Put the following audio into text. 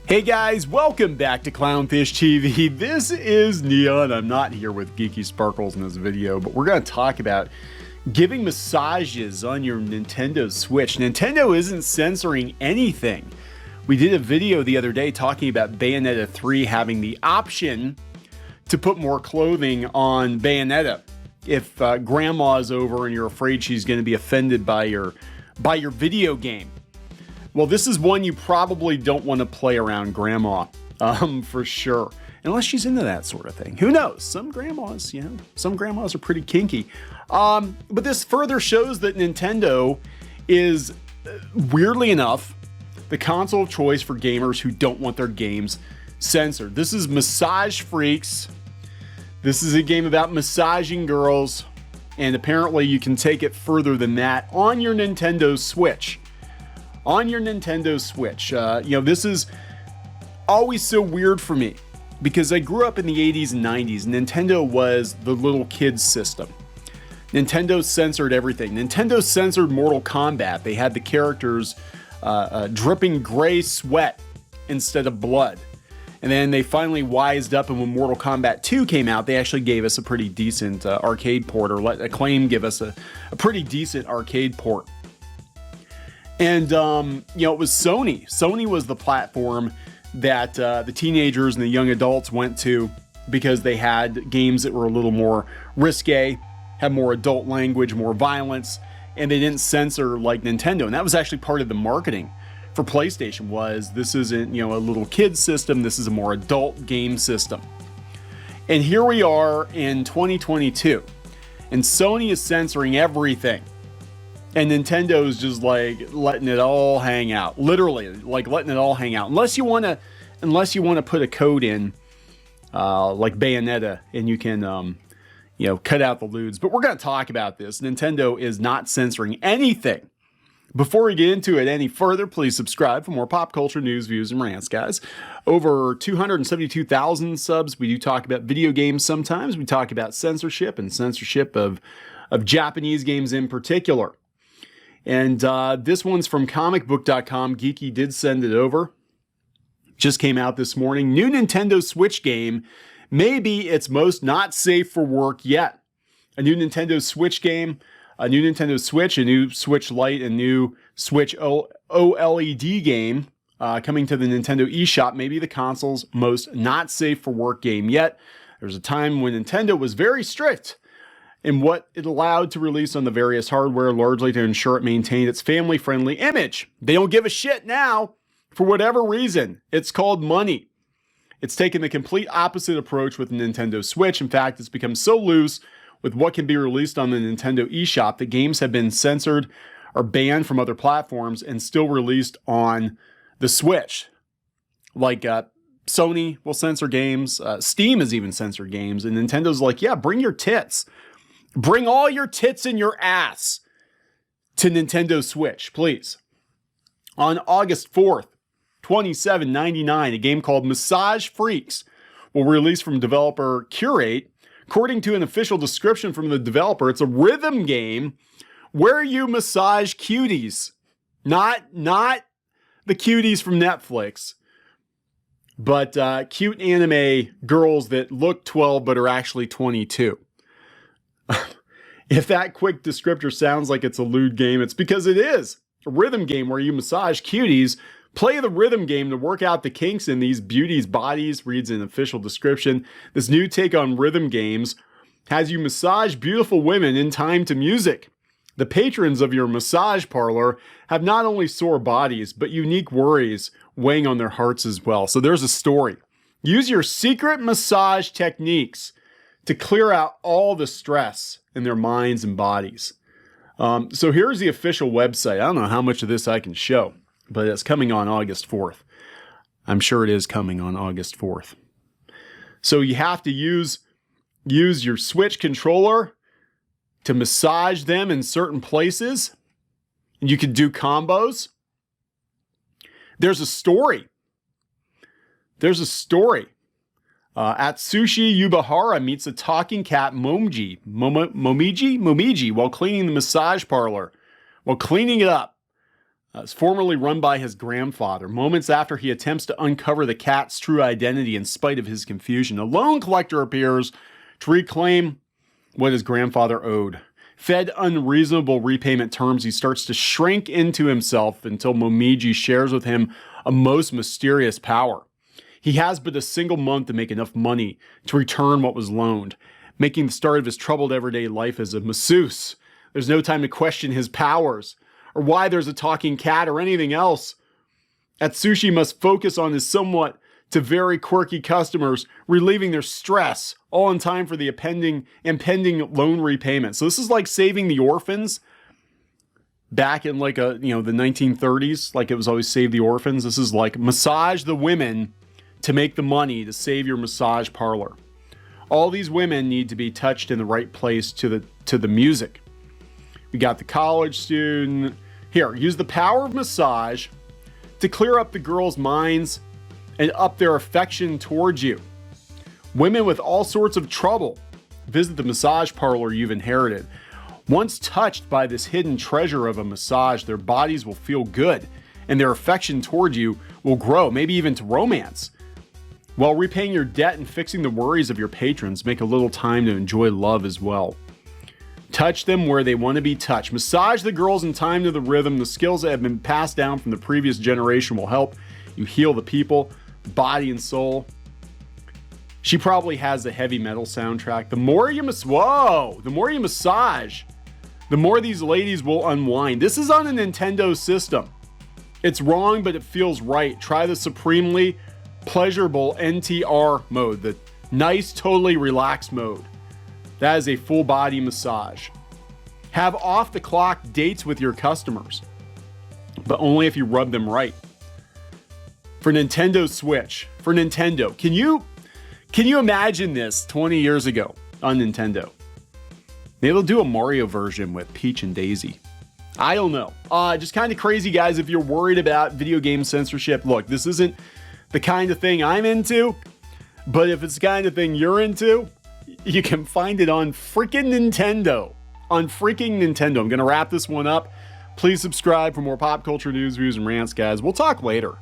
Hey guys, welcome back to Clownfish TV. This is Neon. I'm not here with Geeky Sparkles in this video, but we're going to talk about giving massages on your Nintendo Switch. Nintendo isn't censoring anything. We did a video the other day talking about Bayonetta 3 having the option to put more clothing on Bayonetta if grandma's over and you're afraid she's going to be offended by your video game. Well, this is one you probably don't want to play around grandma, for sure. Unless she's into that sort of thing. Who knows? Some grandmas, some grandmas are pretty kinky. But this further shows that Nintendo is, weirdly enough, the console of choice for gamers who don't want their games censored. This is Massage Freaks. This is a game about massaging girls. And apparently you can take it further than that on your Nintendo Switch. On your Nintendo Switch. This is always so weird for me because I grew up in the 80s and 90s. Nintendo was the little kids system. Nintendo censored everything. Nintendo censored Mortal Kombat. They had the characters dripping gray sweat instead of blood. And then they finally wised up, and when Mortal Kombat 2 came out, they actually gave us a pretty decent arcade port, or let Acclaim give us a pretty decent arcade port. And, it was Sony. Sony was the platform that the teenagers and the young adults went to because they had games that were a little more risque, had more adult language, more violence, and they didn't censor like Nintendo. And that was actually part of the marketing for PlayStation was this isn't, a little kid system. This is a more adult game system. And here we are in 2022, and Sony is censoring everything. And Nintendo is just like letting it all hang out, literally, like letting it all hang out. Unless you want to put a code in, like Bayonetta, and you can, cut out the lewds. But we're going to talk about this. Nintendo is not censoring anything. Before we get into it any further, please subscribe for more pop culture news, views, and rants, guys. Over 272,000 subs. We do talk about video games sometimes. We talk about censorship and censorship of Japanese games in particular. And this one's from comicbook.com. Geeky did send it over. Just came out this morning. New Nintendo Switch game may be its most not safe for work yet. A new Nintendo Switch game, a new Nintendo Switch, a new Switch Lite, a new Switch OLED game coming to the Nintendo eShop may be the console's most not safe for work game yet. There was a time when Nintendo was very strict in what it allowed to release on the various hardware, largely to ensure it maintained its family-friendly image. They don't give a shit now, for whatever reason. It's called money. It's taken the complete opposite approach with the Nintendo Switch. In fact, it's become so loose with what can be released on the Nintendo eShop that games have been censored or banned from other platforms and still released on the Switch. Like Sony will censor games. Steam has even censored games. And Nintendo's like, yeah, bring your tits. Bring all your tits and your ass to Nintendo Switch, please. On August 4th, $27.99, a game called Massage Freaks will release from developer Curate. According to an official description from the developer, it's a rhythm game where you massage cuties. Not the cuties from Netflix, but cute anime girls that look 12 but are actually 22. If that quick descriptor sounds like it's a lewd game, it's because it is. A rhythm game where you massage cuties. Play the rhythm game to work out the kinks in these beauties' bodies, reads an official description. This new take on rhythm games has you massage beautiful women in time to music. The patrons of your massage parlor have not only sore bodies, but unique worries weighing on their hearts as well. So there's a story. Use your secret massage techniques to clear out all the stress in their minds and bodies. So here's the official website. I don't know how much of this I can show, but it's coming on August 4th. I'm sure it is coming on August 4th. So you have to use your Switch controller to massage them in certain places. And you can do combos. There's a story. Atsushi Yubahara meets a talking cat Momiji while cleaning the massage parlor. While cleaning it up, It's formerly run by his grandfather. Moments after he attempts to uncover the cat's true identity in spite of his confusion, a loan collector appears to reclaim what his grandfather owed. Fed unreasonable repayment terms, he starts to shrink into himself until Momiji shares with him a most mysterious power. He has but a single month to make enough money to return what was loaned, making the start of his troubled everyday life as a masseuse. There's no time to question his powers, or why there's a talking cat, or anything else. Atsushi must focus on his somewhat to very quirky customers, relieving their stress, all in time for the impending loan repayment. So this is like saving the orphans back in like the 1930s, like it was always Save the Orphans. This is like massage the women to make the money to save your massage parlor. All these women need to be touched in the right place to the music. We got the college student. Here, use the power of massage to clear up the girls' minds and up their affection towards you. Women with all sorts of trouble, visit the massage parlor you've inherited. Once touched by this hidden treasure of a massage, their bodies will feel good and their affection towards you will grow, maybe even to romance. While repaying your debt and fixing the worries of your patrons, make a little time to enjoy love as well. Touch them where they want to be touched. Massage the girls in time to the rhythm. The skills that have been passed down from the previous generation will help you heal the people, body and soul. She probably has a heavy metal soundtrack. The more you massage, the more these ladies will unwind. This is on a Nintendo system. It's wrong, but it feels right. Try the supremely pleasurable NTR mode, the nice, totally relaxed mode. That is a full body massage. Have off the clock dates with your customers, but only if you rub them right. For Nintendo Switch, for Nintendo, can you imagine this 20 years ago on Nintendo? Maybe they'll do a Mario version with Peach and Daisy. I don't know. Just kind of crazy, guys. If you're worried about video game censorship, look, this isn't the kind of thing I'm into, but if it's the kind of thing you're into, you can find it on freaking Nintendo. On freaking Nintendo. I'm going to wrap this one up. Please subscribe for more pop culture news, views, and rants, guys. We'll talk later.